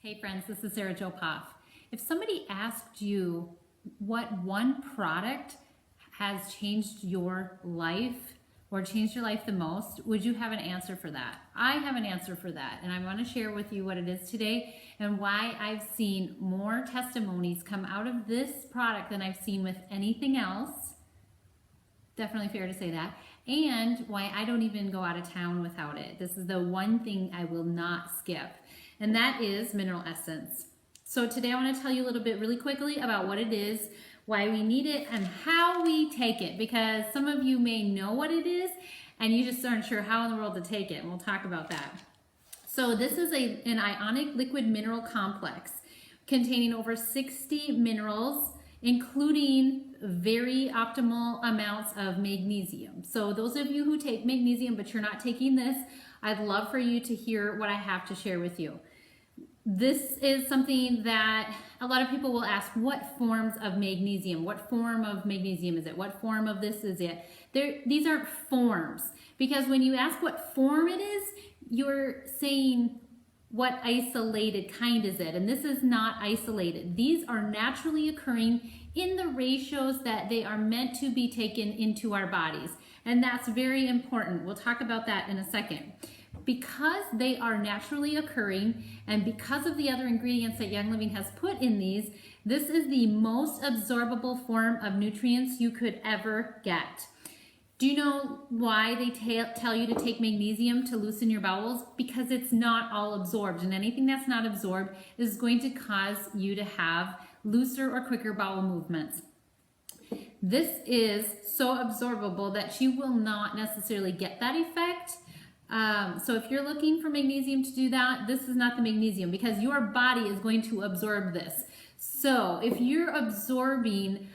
Hey friends, this is Sarah Jo Poff. If somebody asked you what one product has changed your life or changed your life the most, would you have an answer for that? I have an answer for that, and I want to share with you what it is today and why I've seen more testimonies come out of this product than I've seen with anything else. Definitely fair to say that. And why I don't even go out of town without it. This is the one thing I will not skip, and that is mineral essence. So today I want to tell you a little bit really quickly about what it is, why we need it, and how we take it, because some of you may know what it is and you just aren't sure how in the world to take it, and we'll talk about that. So this is an ionic liquid mineral complex containing over 60 minerals, including very optimal amounts of magnesium. So those of you who take magnesium but you're not taking this, I'd love for you to hear what I have to share with you. This is something that a lot of people will ask, what forms of magnesium? What form of magnesium is it? What form of this is it? These aren't forms, because when you ask what form it is, you're saying what isolated kind is it? And this is not isolated. These are naturally occurring in the ratios that they are meant to be taken into our bodies. And that's very important. We'll talk about that in a second. Because they are naturally occurring and because of the other ingredients that Young Living has put in these, this is the most absorbable form of nutrients you could ever get. Do you know why they tell you to take magnesium to loosen your bowels? Because it's not all absorbed, and anything that's not absorbed is going to cause you to have looser or quicker bowel movements. This is so absorbable that you will not necessarily get that effect. So if you're looking for magnesium to do that, this is not the magnesium, because your body is going to absorb this. So if you're absorbing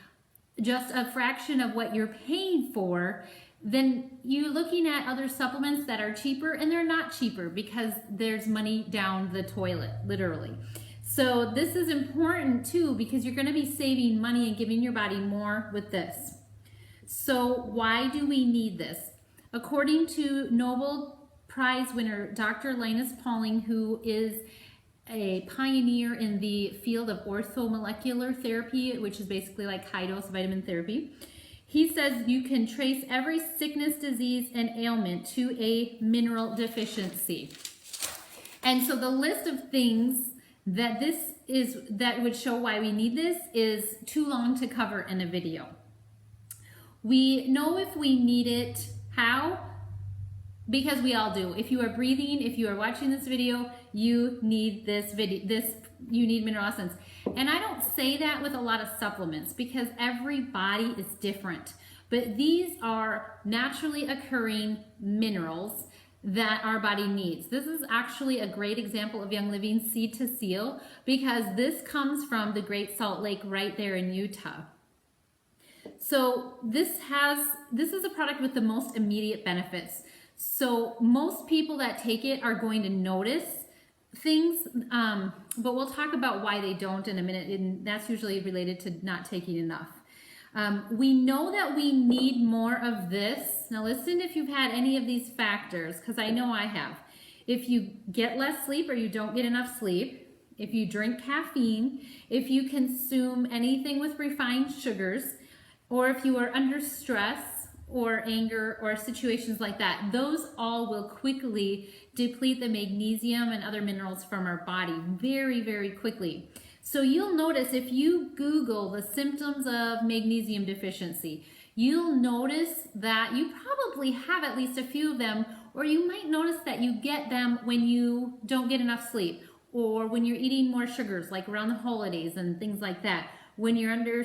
just a fraction of what you're paying for, then you're looking at other supplements that are cheaper, and they're not cheaper because there's money down the toilet, literally. So this is important too, because you're going to be saving money and giving your body more with this. So why do we need this? According to Nobel Prize winner Dr. Linus Pauling, who is a pioneer in the field of orthomolecular therapy, which is basically like high-dose vitamin therapy, he says you can trace every sickness, disease, and ailment to a mineral deficiency. And so the list of things that that would show why we need this is too long to cover in a video. We know if we need it. How? Because we all do. If you are breathing, if you are watching this video, you need you need mineral essence. And I don't say that with a lot of supplements, because every body is different. But these are naturally occurring minerals that our body needs. This is actually a great example of Young Living Seed to Seal, because this comes from the Great Salt Lake right there in Utah. So this is a product with the most immediate benefits. So most people that take it are going to notice things, but we'll talk about why they don't in a minute, and that's usually related to not taking enough. We know that we need more of this. Now listen, if you've had any of these factors, because I know I have. If you get less sleep or you don't get enough sleep, if you drink caffeine, if you consume anything with refined sugars, or if you are under stress or anger or situations like that, those all will quickly deplete the magnesium and other minerals from our body very, very quickly. So you'll notice if you Google the symptoms of magnesium deficiency, you'll notice that you probably have at least a few of them, or you might notice that you get them when you don't get enough sleep, or when you're eating more sugars, like around the holidays and things like that, when you're under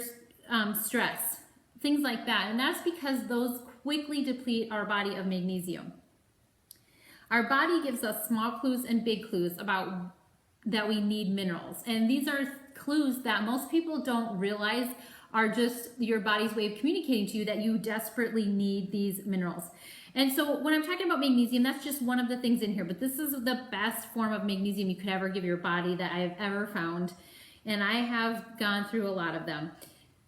stress, things like that. And that's because those quickly deplete our body of magnesium. Our body gives us small clues and big clues about that we need minerals. And these are clues that most people don't realize are just your body's way of communicating to you that you desperately need these minerals. And so when I'm talking about magnesium, that's just one of the things in here, but this is the best form of magnesium you could ever give your body that I've ever found. And I have gone through a lot of them.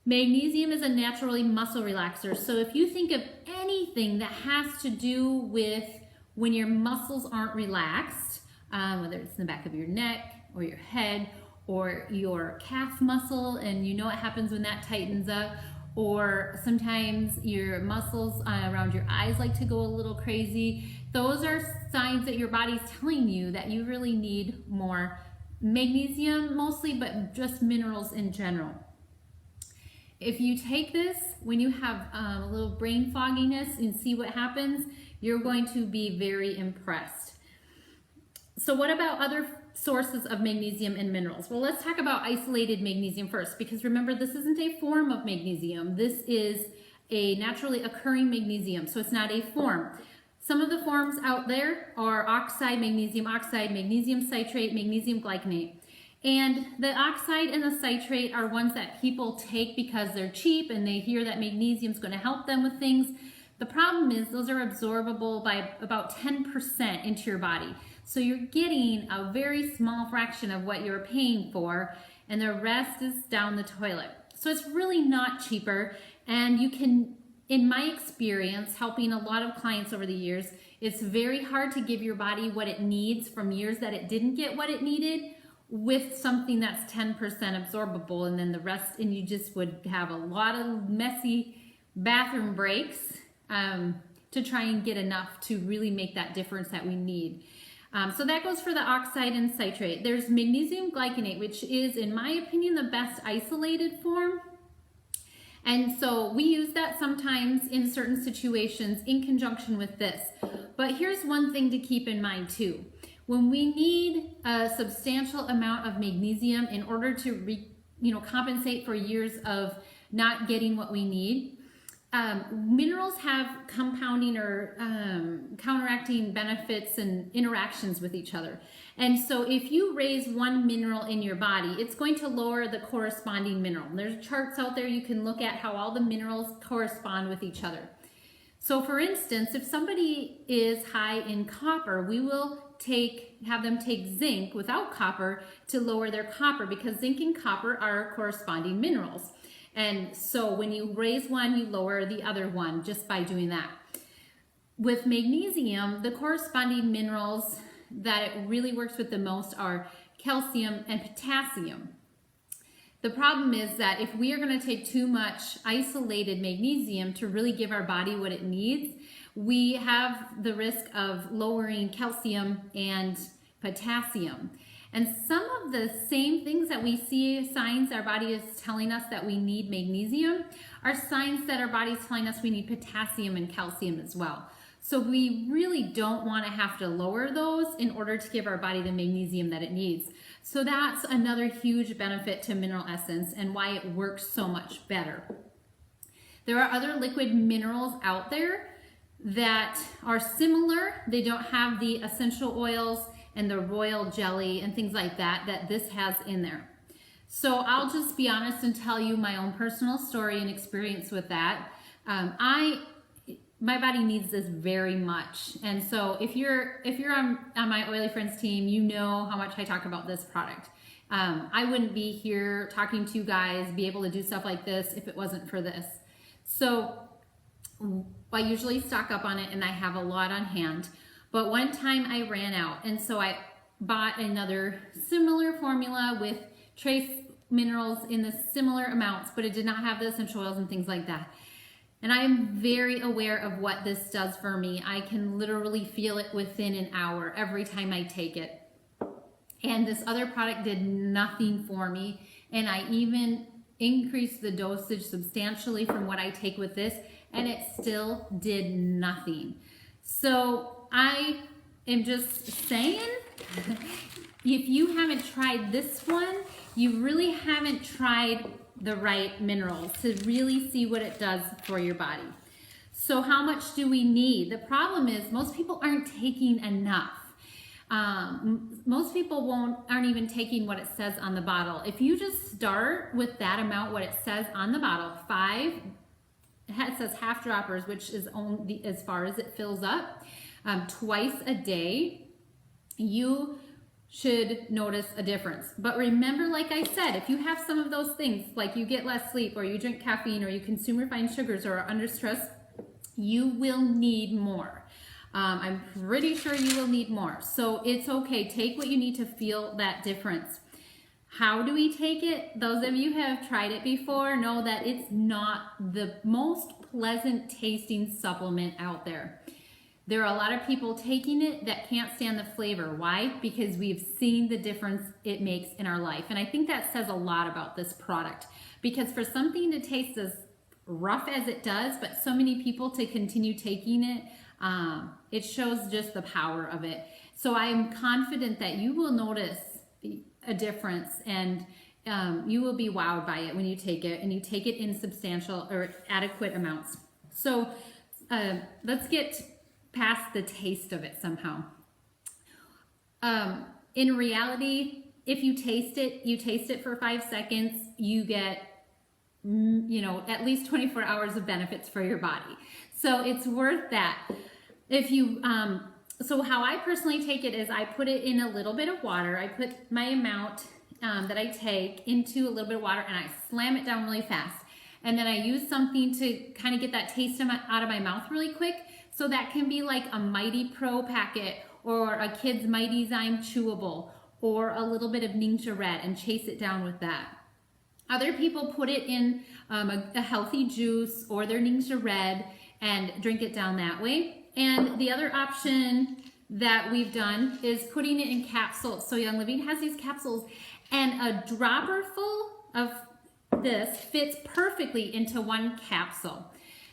Magnesium is a naturally muscle relaxer. So if you think of anything that has to do with when your muscles aren't relaxed, whether it's in the back of your neck or your head or your calf muscle, and you know what happens when that tightens up, or sometimes your muscles around your eyes like to go a little crazy. Those are signs that your body's telling you that you really need more magnesium mostly, but just minerals in general. If you take this when you have a little brain fogginess and see what happens, you're going to be very impressed. So what about other sources of magnesium and minerals? Well, let's talk about isolated magnesium first, because remember, this isn't a form of magnesium. This is a naturally occurring magnesium, so it's not a form. Some of the forms out there are oxide, magnesium citrate, magnesium glycinate. And the oxide and the citrate are ones that people take because they're cheap and they hear that magnesium is going to help them with things. The problem is those are absorbable by about 10% into your body. So you're getting a very small fraction of what you're paying for, and the rest is down the toilet. So it's really not cheaper, and you can, in my experience, helping a lot of clients over the years, it's very hard to give your body what it needs from years that it didn't get what it needed with something that's 10% absorbable, and then the rest, and you just would have a lot of messy bathroom breaks to try and get enough to really make that difference that we need. So that goes for the oxide and citrate. There's magnesium glycinate, which is, in my opinion, the best isolated form. And so we use that sometimes in certain situations in conjunction with this. But here's one thing to keep in mind too. When we need a substantial amount of magnesium in order to compensate for years of not getting what we need, minerals have compounding or counteracting benefits and interactions with each other. And so if you raise one mineral in your body, it's going to lower the corresponding mineral. There's charts out there you can look at how all the minerals correspond with each other. So for instance, if somebody is high in copper, we will have them take zinc without copper to lower their copper, because zinc and copper are corresponding minerals. And so when you raise one, you lower the other one just by doing that. With magnesium, the corresponding minerals that it really works with the most are calcium and potassium. The problem is that if we are going to take too much isolated magnesium to really give our body what it needs, we have the risk of lowering calcium and potassium. And some of the same things that we see signs our body is telling us that we need magnesium are signs that our body is telling us we need potassium and calcium as well. So we really don't want to have to lower those in order to give our body the magnesium that it needs. So that's another huge benefit to Mineral Essence and why it works so much better. There are other liquid minerals out there that are similar. They don't have the essential oils and the royal jelly and things like that this has in there. So I'll just be honest and tell you my own personal story and experience with that. My body needs this very much. And so if you're on my Oily Friends team, you know how much I talk about this product. I wouldn't be here talking to you guys, be able to do stuff like this if it wasn't for this. So I usually stock up on it and I have a lot on hand. But one time I ran out, and so I bought another similar formula with trace minerals in the similar amounts, but it did not have the essential oils and things like that. And I am very aware of what this does for me. I can literally feel it within an hour every time I take it. And this other product did nothing for me. And I even increased the dosage substantially from what I take with this, and it still did nothing. So I am just saying, if you haven't tried this one, you really haven't tried the right minerals to really see what it does for your body. So how much do we need? The problem is most people aren't taking enough. Most people aren't even taking what it says on the bottle. If you just start with that amount, what it says on the bottle, it says half droppers, which is only as far as it fills up, twice a day, you should notice a difference. But remember, like I said, if you have some of those things, like you get less sleep, or you drink caffeine, or you consume refined sugars, or are under stress, you will need more. I'm pretty sure you will need more. So it's okay. Take what you need to feel that difference. How do we take it? Those of you who have tried it before know that it's not the most pleasant tasting supplement out there. There are a lot of people taking it that can't stand the flavor. Why? Because we've seen the difference it makes in our life. And I think that says a lot about this product. Because for something to taste as rough as it does, but so many people to continue taking it, it shows just the power of it. So I'm confident that you will notice a difference, and you will be wowed by it when you take it, and you take it in substantial or adequate amounts. So let's get past the taste of it somehow. In reality, if you taste it for 5 seconds, you get, at least 24 hours of benefits for your body. So it's worth that. If you, so how I personally take it is I put it in a little bit of water. I put my amount that I take into a little bit of water, and I slam it down really fast. And then I use something to kind of get that taste out of my mouth really quick. So that can be like a Mighty Pro packet, or a Kids Mighty Zyme chewable, or a little bit of Ningxia Red, and chase it down with that. Other people put it in a healthy juice or their Ningxia Red and drink it down that way. And the other option that we've done is putting it in capsules. So Young Living has these capsules, and a dropper full of this fits perfectly into one capsule.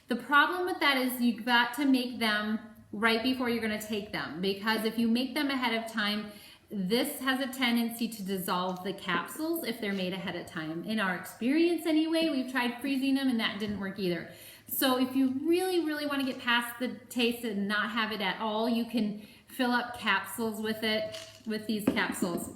The problem with that is you've got to make them right before you're going to take them, because if you make them ahead of time, this has a tendency to dissolve the capsules if they're made ahead of time. In our experience anyway, we've tried freezing them and that didn't work either. So if you really, really want to get past the taste and not have it at all, you can fill up capsules with it, with these capsules.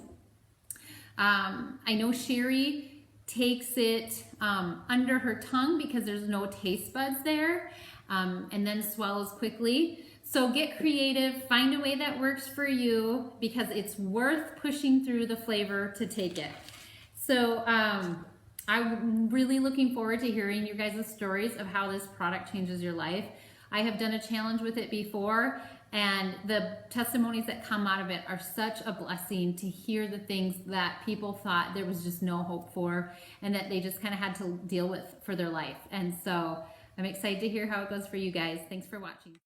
I know Sherry takes it under her tongue because there's no taste buds there, and then swallows quickly. So get creative, find a way that works for you, because it's worth pushing through the flavor to take it. So I'm really looking forward to hearing your guys' stories of how this product changes your life. I have done a challenge with it before, and the testimonies that come out of it are such a blessing to hear the things that people thought there was just no hope for, and that they just kind of had to deal with for their life. And so I'm excited to hear how it goes for you guys. Thanks for watching.